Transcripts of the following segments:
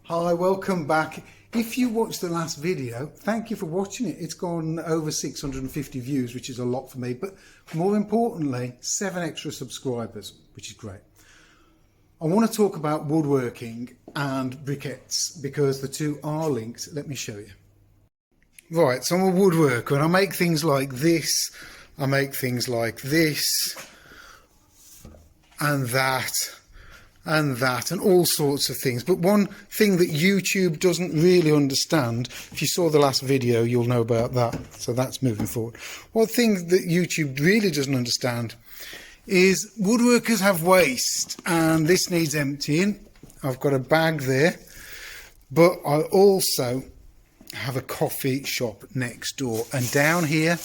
Hi, welcome back. If you watched the last video, thank you for watching it. It's gone over 650 views, which is a lot for me, but more importantly, 7 extra subscribers, which is great. I want to talk about woodworking and briquettes because the two are linked. Let me show you. Right, so I'm a woodworker and I make things like this. I make things like this and that and that and all sorts of things. But one thing that YouTube doesn't really understand, if you saw the last video, you'll know about that. So that's moving forward. One thing that YouTube really doesn't understand is woodworkers have waste, and this needs emptying. I've got a bag there, but I also have a coffee shop next door, and down here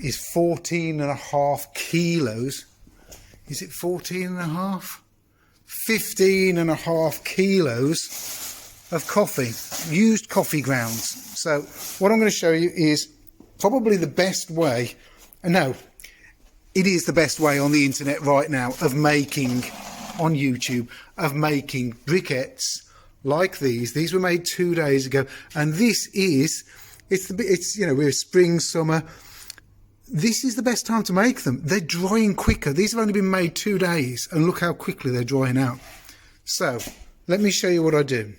is 14.5 kilos. Is it 14.5? 15.5 kilos of coffee, used coffee grounds. So what I'm going to show you is probably the best way, no, it is the best way on the internet right now of making, on YouTube, of making briquettes like these. These were made 2 days ago, and this is, it's you know, we're spring, summer. This is the best time to make them. They're drying quicker. These have only been made 2 days, and look how quickly they're drying out. So let me show you what I do.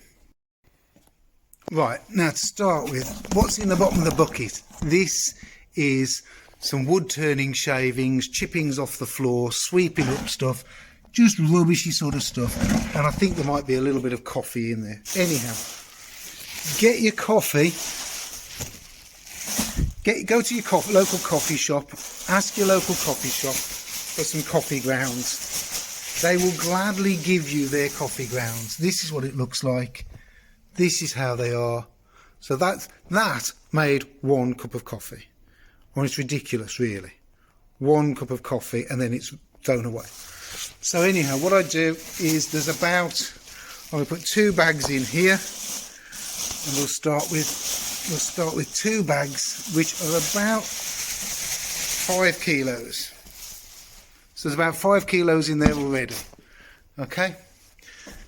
Right, now to start with, what's in the bottom of the bucket? This is some wood turning shavings, chippings off the floor, sweeping up stuff, just rubbishy sort of stuff. And I think there might be a little bit of coffee in there. Anyhow, get your coffee. Go to your local coffee shop, ask your local coffee shop for some coffee grounds. They will gladly give you their coffee grounds. This is what it looks like. This is how they are. So that made 1 cup of coffee. Well, it's ridiculous, really. 1 cup of coffee and then it's thrown away. So anyhow, what I do is I'm going to put 2 bags in here, and we'll start with 2 bags, which are about 5 kilos. So there's about 5 kilos in there already. Okay.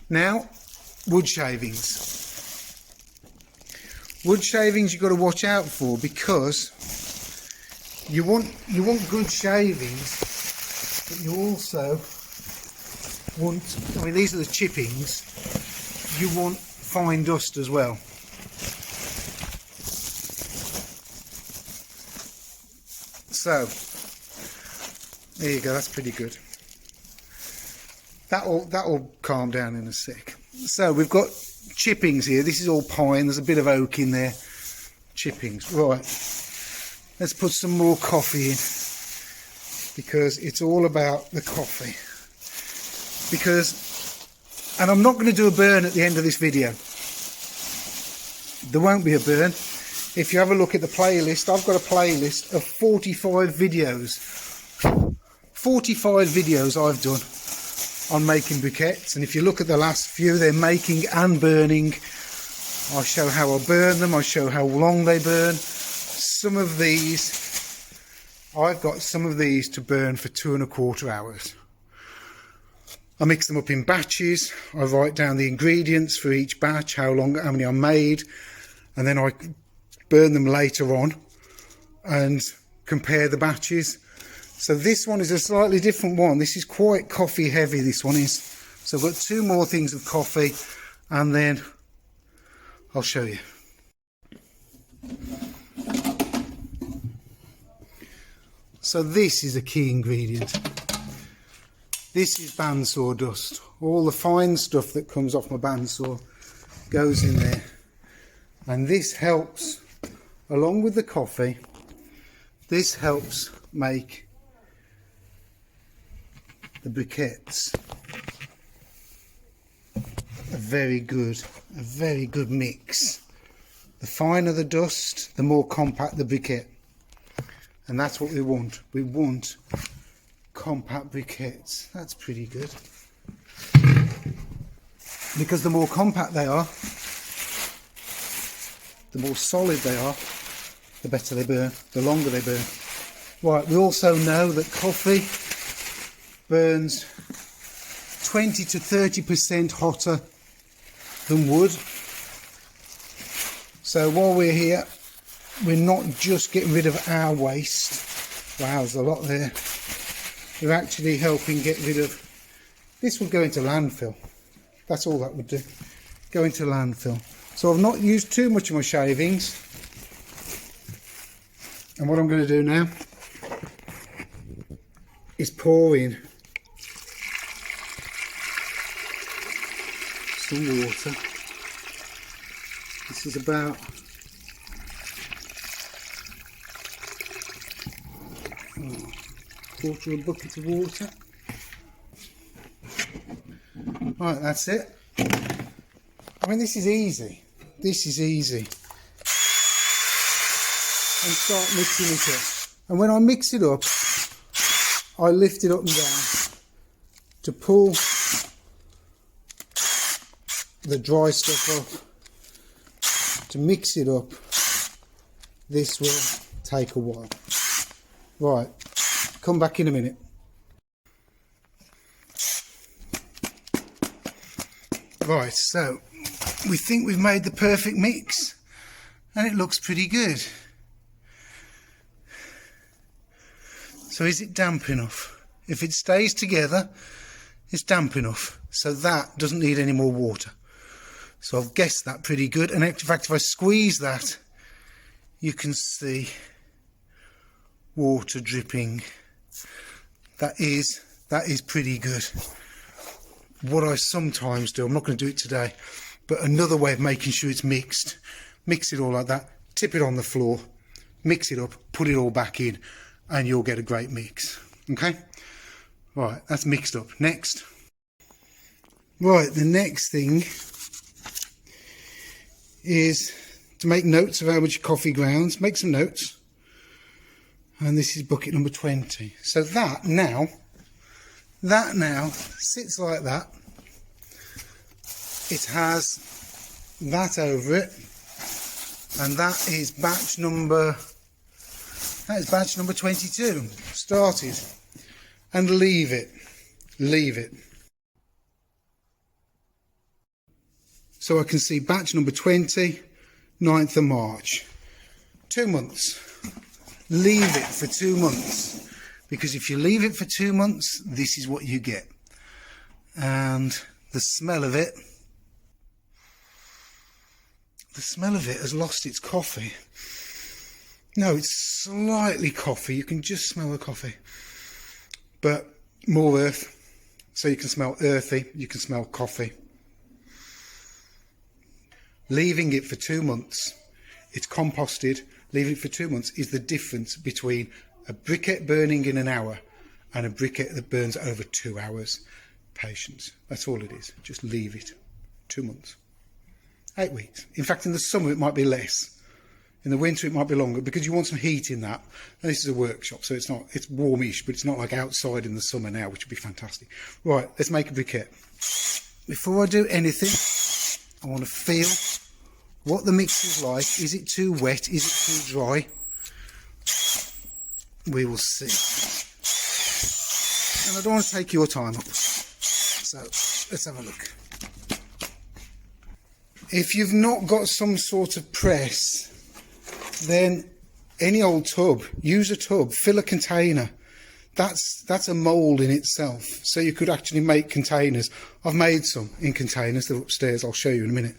Now, wood shavings. Wood shavings you've got to watch out for, because you want good shavings, but you also want, I mean, these are the chippings. You want fine dust as well. So there you go, that's pretty good. That'll calm down in a sec. So we've got chippings here. This is all pine, there's a bit of oak in there. Chippings. Right, let's put some more coffee in, because it's all about the coffee. And I'm not going to do a burn at the end of this video. There won't be a burn. If you have a look at the playlist, I've got a playlist of 45 videos. 45 videos I've done on making briquettes, and if you look at the last few, they're making and burning. I show how I burn them, I show how long they burn. Some of these, I've got some of these to burn for 2.25 hours. I mix them up in batches. I write down the ingredients for each batch, how many I made, and then I burn them later on and compare the batches. So this one is a slightly different one. This is quite coffee heavy, this one is. So I've got 2 more things of coffee, and then I'll show you. So this is a key ingredient. This is bandsaw dust. All the fine stuff that comes off my bandsaw goes in there, and this helps, along with the coffee, this helps make the briquettes a very good mix. The finer the dust, the more compact the briquette, and that's what we want. We want compact briquettes. That's pretty good, because the more compact they are, the more solid they are, the better they burn, the longer they burn. Right, we also know that coffee burns 20 to 30% hotter than wood. So while we're here, we're not just getting rid of our waste. Wow, there's a lot there. We're actually helping get rid of, this would go into landfill. That's all that would do, go into landfill. So I've not used too much of my shavings. And what I'm going to do now is pour in some water. This is about quarter of a bucket of water. Right, that's it. I mean, this is easy. This is easy. And start mixing it up. And when I mix it up, I lift it up and down to pull the dry stuff up. To mix it up, this will take a while. Right, come back in a minute. Right, so we think we've made the perfect mix and it looks pretty good. So is it damp enough? If it stays together, it's damp enough. So that doesn't need any more water. So I've guessed that pretty good. And in fact, if I squeeze that, you can see water dripping. That is pretty good. What I sometimes do, I'm not going to do it today, but another way of making sure it's mixed, mix it all like that, tip it on the floor, mix it up, put it all back in, and you'll get a great mix. Okay? Right, that's mixed up. Next. Right, the next thing is to make notes of how much coffee grounds. Make some notes. And this is bucket number 20. So that now sits like that. It has that over it, and that is batch number 22 started. And leave it. So I can see batch number 20, 9th of March, 2 months. Leave it for 2 months, because if you leave it for 2 months, this is what you get. And the smell of it has lost its coffee. No, it's slightly coffee. You can just smell the coffee, but more earth. So you can smell earthy, you can smell coffee. Leaving it for 2 months, it's composted. Leaving it for 2 months is the difference between a briquette burning in an hour and a briquette that burns over 2 hours. Patience. That's all it is. Just leave it. 2 months. 8 weeks. In fact, in the summer it might be less. In the winter it might be longer, because you want some heat in that. And this is a workshop, so it's warmish, but it's not like outside in the summer now, which would be fantastic. Right, let's make a briquette. Before I do anything, I want to feel what the mix is like. Is it too wet? Is it too dry? We will see. And I don't want to take your time up. So let's have a look. If you've not got some sort of press, then any old tub, use a tub, fill a container. That's a mould in itself. So you could actually make containers. I've made some in containers. They're upstairs. I'll show you in a minute.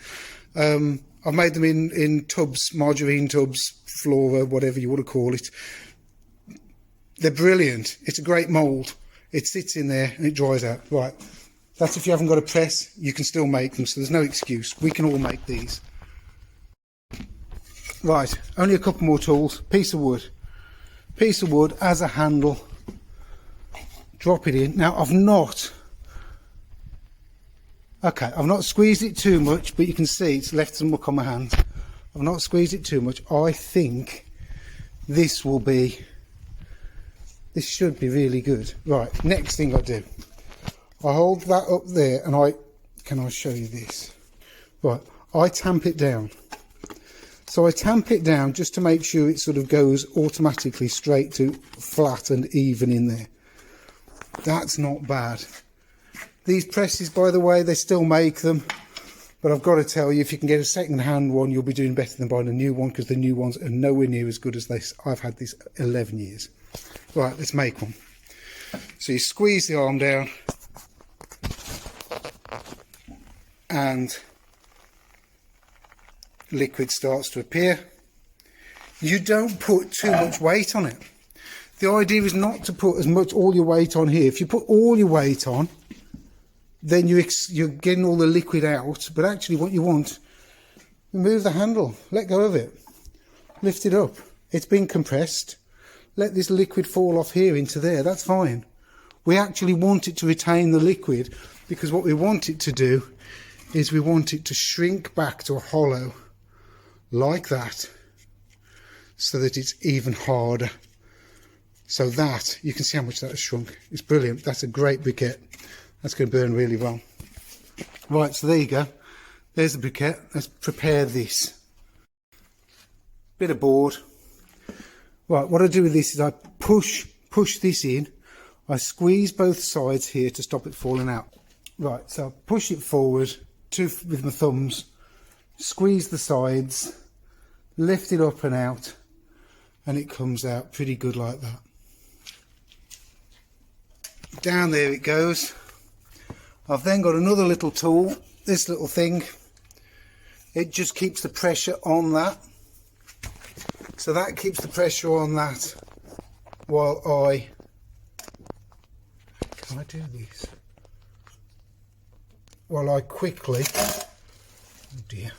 I've made them in tubs, margarine tubs, flora, whatever you want to call it. They're brilliant. It's a great mould. It sits in there and it dries out. Right. That's if you haven't got a press, you can still make them. So there's no excuse. We can all make these. Right. Only a couple more tools. Piece of wood as a handle. Drop it in. Now I've not squeezed it too much, but you can see it's left some muck on my hands. I've not squeezed it too much. I think this should be really good. Right, next thing I do, I hold that up there and can I show you this? Right, I tamp it down. So I tamp it down just to make sure it sort of goes automatically straight to flat and even in there. That's not bad. These presses, by the way, they still make them, But I've got to tell you, if you can get a second-hand one, you'll be doing better than buying a new one, because the new ones are nowhere near as good as this. I've had this 11 years. Right, let's make one. So you squeeze the arm down, and liquid starts to appear. You don't put too much weight on it. The idea is not to put as much, all your weight on here. If you put all your weight on, then you're getting all the liquid out. But actually what you want, remove the handle, let go of it, lift it up. It's been compressed. Let this liquid fall off here into there, that's fine. We actually want it to retain the liquid, because what we want it to do is we want it to shrink back to a hollow like that, so that it's even harder. So that, you can see how much that has shrunk. It's brilliant. That's a great briquette. That's going to burn really well. Right, so there you go. There's the briquette. Let's prepare this. Bit of board. Right, what I do with this is I push this in. I squeeze both sides here to stop it falling out. Right, so I push it forward with my thumbs, squeeze the sides, lift it up and out, and it comes out pretty good like that. Down there it goes. I've then got another little tool, this little thing. It just keeps the pressure on that. So that keeps the pressure on that while can I do this? While I quickly, oh dear,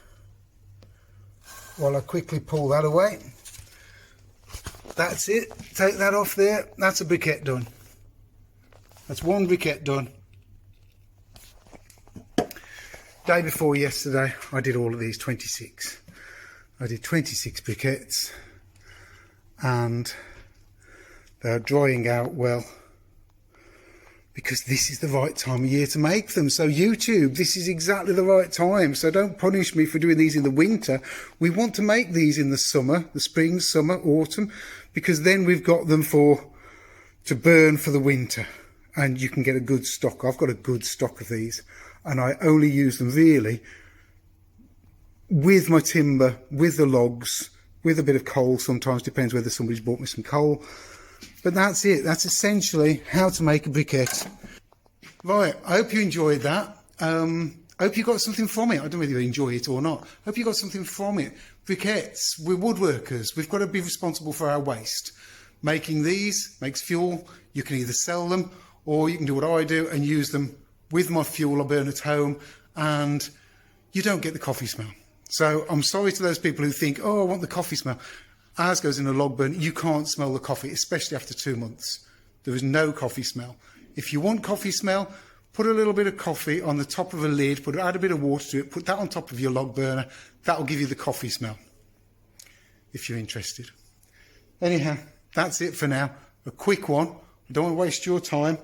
while I quickly pull that away. That's it. Take that off there. That's a briquette done. That's one briquette done. Day before yesterday, I did all of these 26. I did 26 briquettes, and they're drying out well, because this is the right time of year to make them. So YouTube, this is exactly the right time. So don't punish me for doing these in the winter. We want to make these in the summer, the spring, summer, autumn, because then we've got them to burn for the winter, and you can get a good stock. I've got a good stock of these, and I only use them really with my timber, with the logs, with a bit of coal. Sometimes depends whether somebody's bought me some coal. But that's it. That's essentially how to make a briquette. Right, I hope you enjoyed that. I hope you got something from it. I don't know whether you enjoy it or not. I hope you got something from it. Briquettes, we're woodworkers. We've got to be responsible for our waste. Making these makes fuel. You can either sell them, or you can do what I do and use them with my fuel I burn at home, and you don't get the coffee smell. So I'm sorry to those people who think, oh, I want the coffee smell. Ours goes in a log burn. You can't smell the coffee, especially after 2 months. There is no coffee smell. If you want coffee smell, put a little bit of coffee on the top of a lid, add a bit of water to it, put that on top of your log burner. That will give you the coffee smell, if you're interested. Anyhow, that's it for now. A quick one. I don't want to waste your time.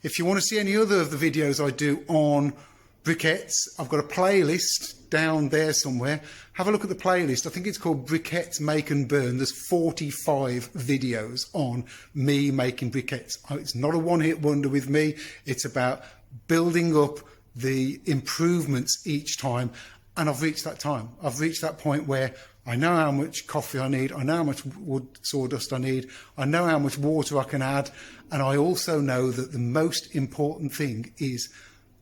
If you want to see any other of the videos I do on briquettes, I've got a playlist down there somewhere. Have a look at the playlist. I think it's called Briquettes Make and Burn. There's 45 videos on me making briquettes. It's not a one-hit wonder with me. It's about building up the improvements each time. And I've reached that time. I've reached that point where I know how much coffee I need. I know how much wood sawdust I need. I know how much water I can add. And I also know that the most important thing is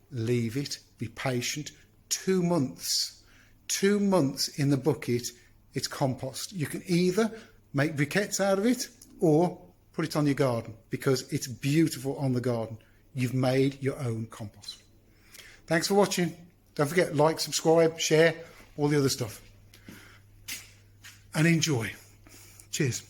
leave it, be patient. 2 months. 2 months in the bucket, it's compost. You can either make briquettes out of it or put it on your garden, because it's beautiful on the garden. You've made your own compost. Thanks for watching. Don't forget, like, subscribe, share, all the other stuff. And enjoy. Cheers.